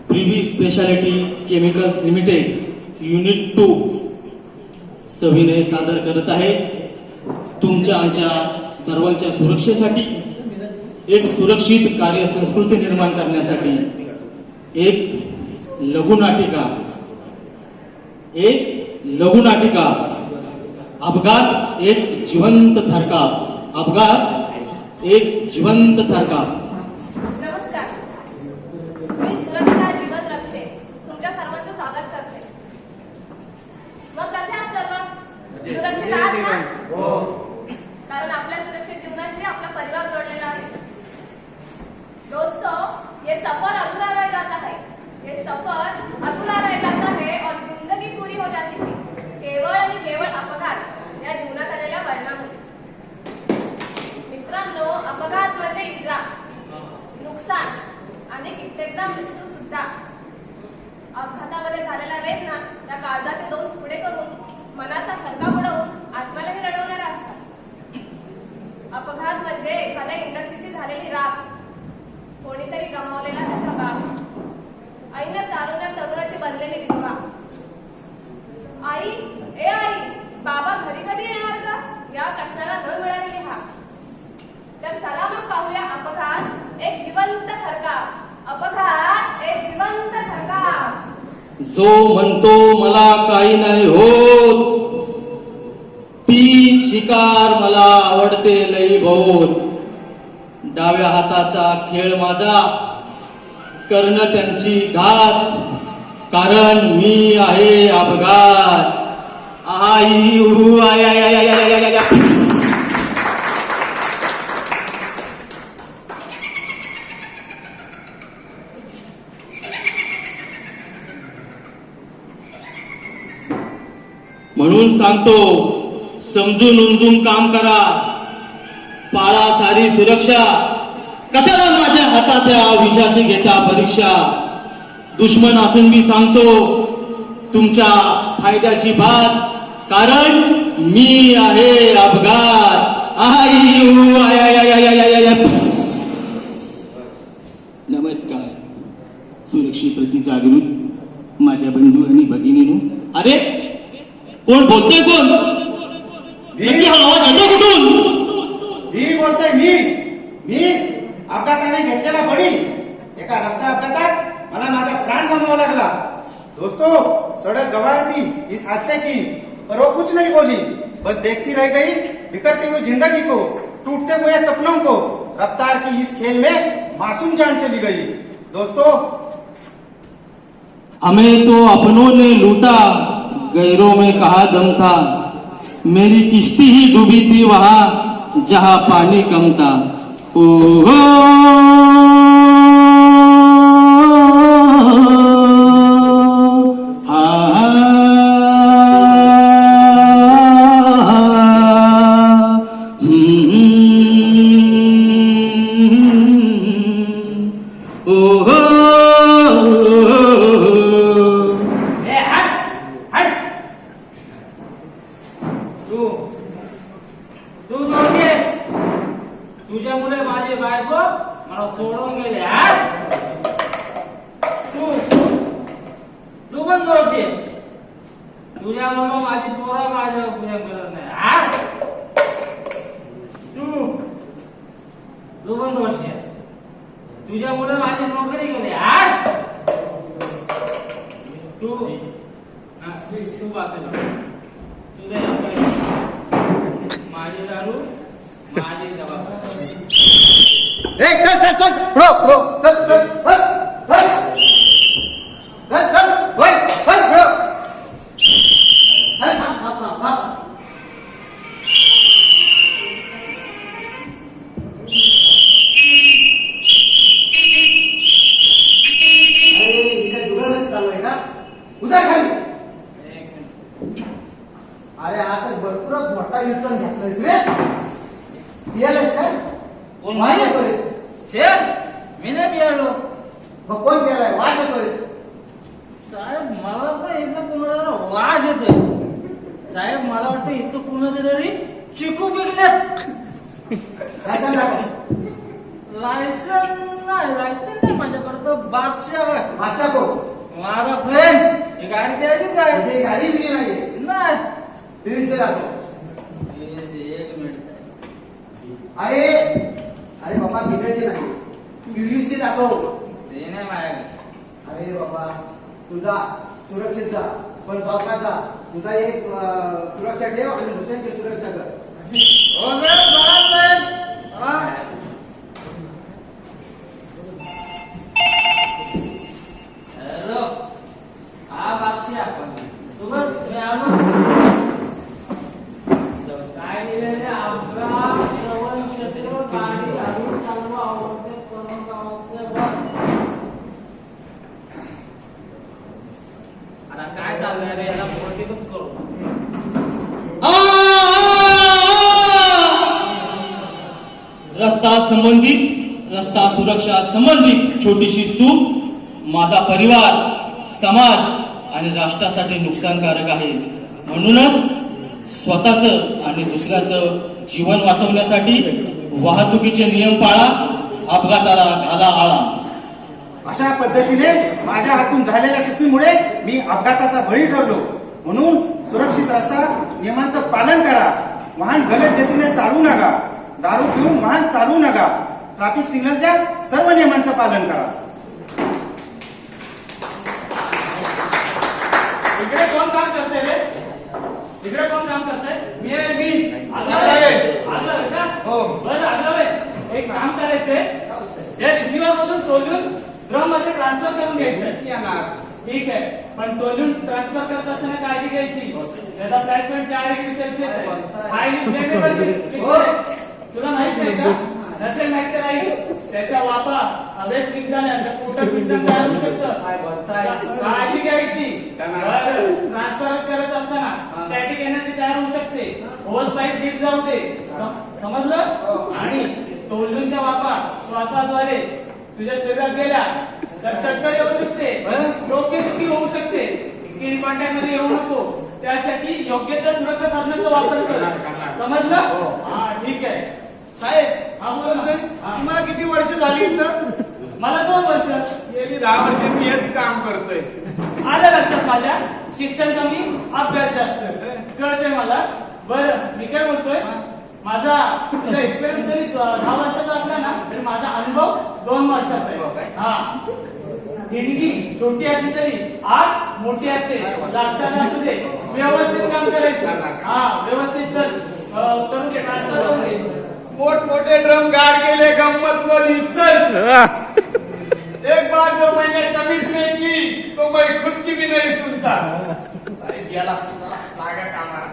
Privy speciality chemicals limited unit 2 सविनय सादर करत आहे. तुमच्या आमच्या सर्वांच्या सुरक्षेसाठी एक सुरक्षित कार्यसंस्कृती निर्माण करण्यासाठी एक लघुनाटिका अपघात एक जिवंत थरकाप. अपघात एक जिवंत थरकाप. नमस्कार, मी सुरक्षा जीवन रक्षे तुमच्या सर्वांचं स्वागत करते. मग कसे आहात सर्व? सुरक्षित आहात ना? हो. कारण आपल्या सुरक्षित जीवनाशी आपला परिवार जोडलेला आहे. दोस्तों, ये सफर अधूरा रह जाता है. ये सफर अधूरा रह जाता है और जिंदगी पूरी हो जाती है केवळ आणि केवळ अपघात या जीवनात आलेल्या वळणामुळे. मित्रांनो, अपघात म्हणजे इजा, नुकसान आणि कित्येकदा मृत्यू सुद्धा. अपघातामध्ये झालेल्या वेदना त्या काळजाचे दोन तुकडे करून मनाचा थरकाप उडवून आत्म्यालाही रडवणाऱ्या असतात. अपघात म्हणजे एखाद्या इंडस्ट्रीची झालेली राख, कोणीतरी गमावलेला त्याचा बाप, आईने तारुण्या तरुणाची बनलेली विधवा. आई, ए आई, बाबा घरी कधी येणार का या प्रश्नाला न मिळालेली हाक. तर चला मग पाहूया अपघात एक जिवंत थरकाप. अपघात एक जिवंत थरकाप. जो म्हणतो मला काही नाही होत, ती शिकार मला आवडते लई बहुत. डाव्या हाताचा खेळ माझा, कर्ण त्यांची घात, कारण मी आहे अपघात. आई ऊ आय आय आय आय आय आय आय. म्हणून सांगतो, समजून उमजून काम करा, पाळा सारी सुरक्षा. कशाला माझ्या हातात या विषयाची घेता परीक्षा. दुश्मन असून मी सांगतो तुमच्या फायद्याची बात, कारण मी आहे अपघात. आई ऊ आय आय आय आय आय आय आय. नमस्कार, सुरक्षे प्रति जागृत माझ्या बंधू आणि भगिनीनो. अरे कोण बोलतोय? कोण? हा आवाज येतो कुठून? मी बोलतोय. मी अपघाताने घेतलेला बळी. एका रस्ता अपघातात मला माझा प्राण गमावा लागला. दोस्तों, सड़क गवाह थी इस हादसे की, पर वो कुछ नहीं बोली, बस देखती रह गई बिखरती हुई जिंदगी को, टूटते हुए सपनों को. रफ्तार की इस खेल में मासूम जान चली गई. दोस्तों, हमें तो अपनों ने लूटा, गैरों में कहा दम था. मेरी किश्ती ही डूबी थी वहां जहां पानी कम था. ओहो तू दोषी आहेस. तुझ्यामुळे माझे बायको मला सोडून गेले. तू पण दोषी आहेस. तुझ्यामुळे माझी पोरं माझ्या प्रेम करत नाही. तू पण दोषी आहेस. तुझ्यामुळे माझी नोकरी गेली. तू बाजूला. तुझे माझी दारू, माझी दवाखाना. चल पुढं चल चल चल चल चल वय चल पुढं. चालू आहे का? उद्या खाली. अरे आता भरपूरच मोठा युटर्न घातलायस रे. पियालास काय? वाज येतोय. मी नाही पियालो. मग कोण पियालाय? वाज येतोय. साहेब, मला पण इथं कुणाला वाज येतोय. साहेब, मला वाटतं इथं कुणाच्या तरी चिकू पिकल्यात. काय सांगा? लायसन नाही माझ्याकडे. तर बादशाह होय. असा कोण माझा फ्रेंड ही गाडी द्यायचीच आहे. ते गाडी दिली नाहीये नाही टीव्ही राहतो एक मिनिट साहेब. अरे अरे बाबा दिल्याचे नाही पीव्हीसी जातो ते नाही माझ्याकडे. अरे बाबा तुझा सुरक्षित जा पण चौकात जा तुझा एक सुरक्षा ठेव आणि दुसऱ्याची सुरक्षा कर हो गे, बाळासाहेब. हा. हॅलो हा बादशाह तू बस मी आलो. काय दिलेले अपघात श्रवण क्षेत्र गाडी घालून चालवा आवडते करून गावते बस. आता काय चाललंय रे याला बहुतेकच करू. रस्ता सुरक्षा संबंधित छोटीशी चूक माझा परिवार समाज आणि राष्ट्रासाठी नुकसानकारक आहे. म्हणूनच स्वतःच आणि दुसऱ्याचं जीवन वाचवण्यासाठी वाहतुकीचे नियम पाळा, अपघाताला घाला आळा. अशा पद्धतीने माझ्या हातून झालेल्या चुकीमुळे मी अपघाताचा बळी ठरलो. म्हणून सुरक्षित रस्ता नियमांचं पालन करा. वाहन गलत गतीने चालवू नका. दारू पिऊन वाहन चालवू नका. ट्रॅफिक सिग्नलच्या सर्व नियमांचं पालन करा. इकडे कोण काम करते रे? इकडे कोण काम करते? मी आहे मी. आगलावे का? हो. बरं आगलावे एक काम करायचंय. या रिसिव्हर मधून तोलून ड्रम मध्ये ट्रान्सफर करून घ्यायचं. ठीक आहे पण तोलून ट्रान्सफर करत असताना काळजी घ्यायची. त्याचा फ्लॅश पॉईंट 4 डिग्री सेल्सिअस आहे. Highly flammable. तुला माहित नाही का? नसेल माहित तर ऐक. त्याच्या वापरा हवेत निघाल्यानंतर पोटात मिश्रण तयार होऊ शकतं. काळजी घ्यायची. ट्रान्सफर करत असताना स्टॅटिक एनर्जी तयार होऊ शकते. होल पाईप डीप जाऊ दे. समजलं? आणि तोलूनच्या वापरा श्वासाद्वारे तुझ्या शरीरात गेल्या तर चक्कर येऊ शकते. डोकेदुखी होऊ शकते. स्किन कॉन्टॅक्ट मध्ये येऊ नको. त्यासाठी योग्य त्या सुरक्षा साधनांचा वापर कर. समजलं? हा ठीक आहे साहेब. हा बोलतोय. तुम्हाला किती वर्ष झाली तर? मला 2 वर्ष. गेली 10 वर्ष मी हेच काम करतोय. आलं लक्षात माझ्या. शिक्षण कमी अभ्यास जास्त. कळतंय मला. बरं मी काय बोलतोय माझा एक्सपिरियन्स जरी 10 वर्षाचा असला ना तरी माझा अनुभव 2 वर्षाचा आहे. हा देणगी छोटी असली तरी आग मोठी असते. लक्षात असू दे. व्यवस्थित काम करायचं. हा व्यवस्थित चल करून घे. ट्रान्सफर करून घे. मोठमोठे ड्रम गाड गेले गंमत मध्ये. चल एक बार जो मैंने कमिटमेंट की तो मैं खुद की भी नहीं सुनता. अरे गेला लागा कामाला.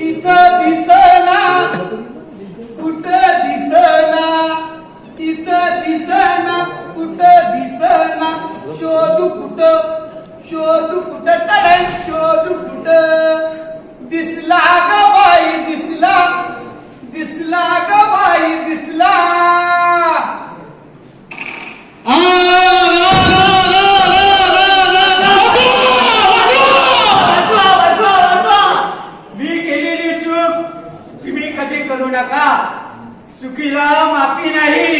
इथं दिसना कुठं दिसना. इथं दिसना कुठं दिसना. शोधू कुठं टळण शोधू कुठं. दिसला ग बाई दिसला. दिसला ग बाई दिसला. मी केलेली चूक तुम्ही कधी करू नका. चुकीला माफी नाही.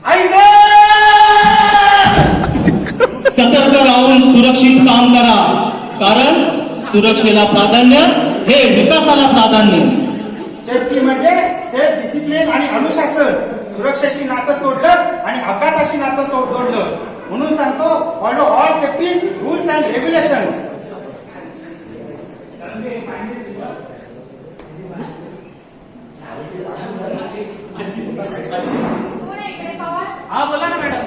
आई ग सतर्क राहून सुरक्षित काम करा. कारण सुरक्षेला प्राधान्य हे विकासाला प्राधान्य. सेफ्टी म्हणजे सेल्फ डिसिप्लिन आणि अनुशासन. सुरक्षेशी नातं तोडलं आणि अपघाताशी नातं जोडलं. म्हणून सांगतो follow all safety rules and regulations. कोण आहे इकडे पवार? हा बोला ना मॅडम.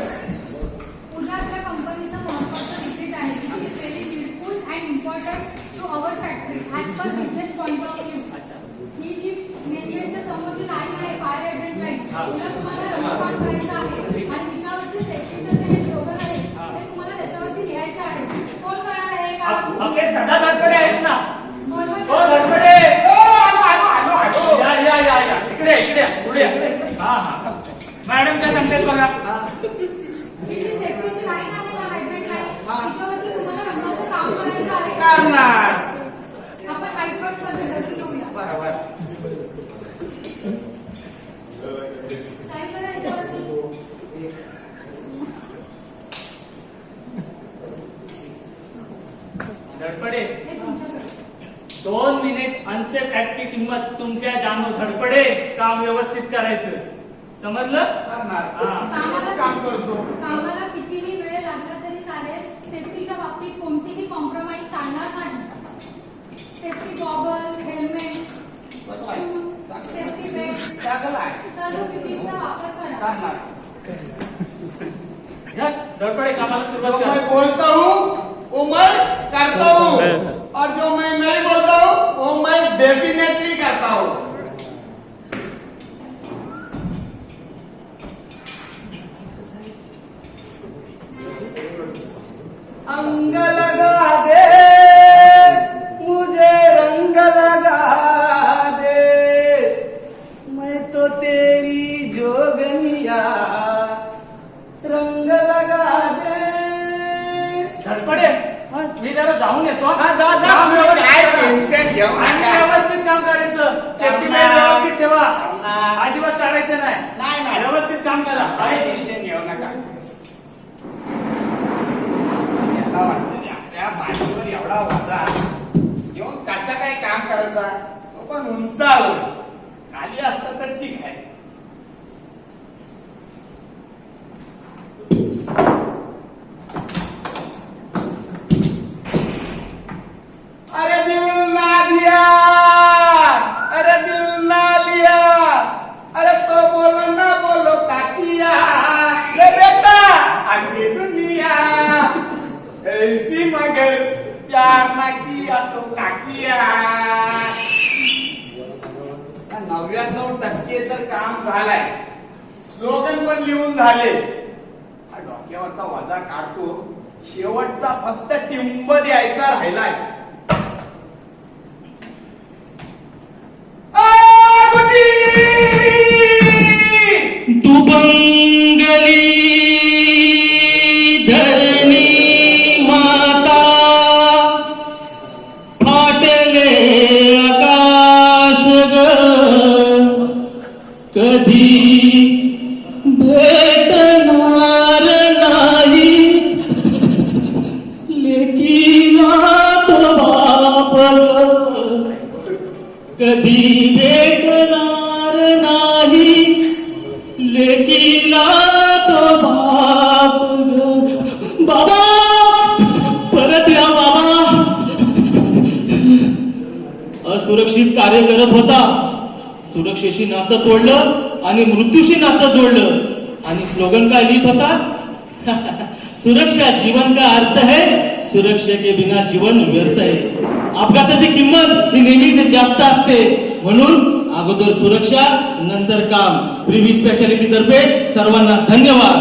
उद्या आपल्या कंपनीचा महत्वाचा विजिट आहे. It is very useful and important to our factory as per business point of view. ही जी मेन्युच्या समोरची लाईन आहे फायर हायड्रंट लाईन तुला तुम्हाला रस्ता करायचा आहे आणि तिच्यावरती सेफ्टीचं जे स्लोगन आहे ते तुम्हाला त्याच्यावरती लिहायचं आहे. कोण करणार आहे का? आपले सदा धडपडे आहेत ना. बोलवा. हो धडपडे. या इकडे पुढे. हा मॅडम काय सांगतात बघा. ही जी सेफ्टीची लाईन आहे ना हायड्रंट लाईन तिच्यावरती तुम्हाला धडपडे हे तुमच्याकडे 2 मिनिट अनसेफ ऍक्ट की किंमत तुमच्या जानो धडपडे काम व्यवस्थित करायचं समजलं करणार. कामाला काम करतो. कामाला कितीही वेळ लागला तरी चालेल. सेफ्टीच्या बाबतीत कोणतीही कॉम्प्रोमाइज चालणार नाही. Safety goggle, helmet, shoes, safety belt, चांगलं आहे. सर्व PPE चा वापर करा. करणार. घ्या, धडपडे कामाला जो सुरुवात मैं करा बोलता हूँ वो मैं करता हूँ और जो मैं नहीं बोलता हूँ वो मैं डेफिनेटली करता हूँ. अंग लगा दे मुझे रंग लगा दे मैं तो तेरी जोगनिया रंग लगा दे. धडपडे मी जरा जाऊन येतो हा, जा, जा. काम व्यवस्थित काय करा. टेन्शन घेऊ नका. आणि व्यवस्थित काम करायचं सेफ्टी करणार. व्यवस्थित ठेवा करणार. अजिबात काढायचं नाही नाही, नाही. व्यवस्थित काम करा काय टेन्शन घेऊ नका. याला वाटतं त्या बाजूवर एवढा वजा घेऊन कसं काय काम करायचा तो पण उंचावर खाली असतं तर ठीक आहे. अरे दिल ना दिया अरे दिल ना लिया अरे तो बोलो ना बोलो काकिया रे बेटा आगे दुनिया ऐसी मगर प्यार ना किया तो काकिया. 99% तर काम झालंय. स्लोगन पण लिहून झाले. हा डोक्यावरचा वजा काढतो. शेवटचा फक्त टिंब द्यायचा राहिलाय. दुबंगली धरणी माता फाटले आकाश ग कधी भेटणार नाही लेकीला तो बाप ग कधी भेटणार नाही लेकीला तो बाप ग बाबा परत या बाबा. असुरक्षित कार्य करत होता. सुरक्षेशी नातं तोडलं आणि मृत्यूशी नातं जोडलं आणि स्लोगन काय लिहित होता सुरक्षा जीवन का अर्थ है सुरक्षा के बिना जीवन व्यर्थ है. अपघाताची किंमत ही नेहमीच जास्त असते म्हणून अगोदर सुरक्षा नंतर काम. प्रिव्ही स्पेशालिटी तर्फे सर्वांना धन्यवाद.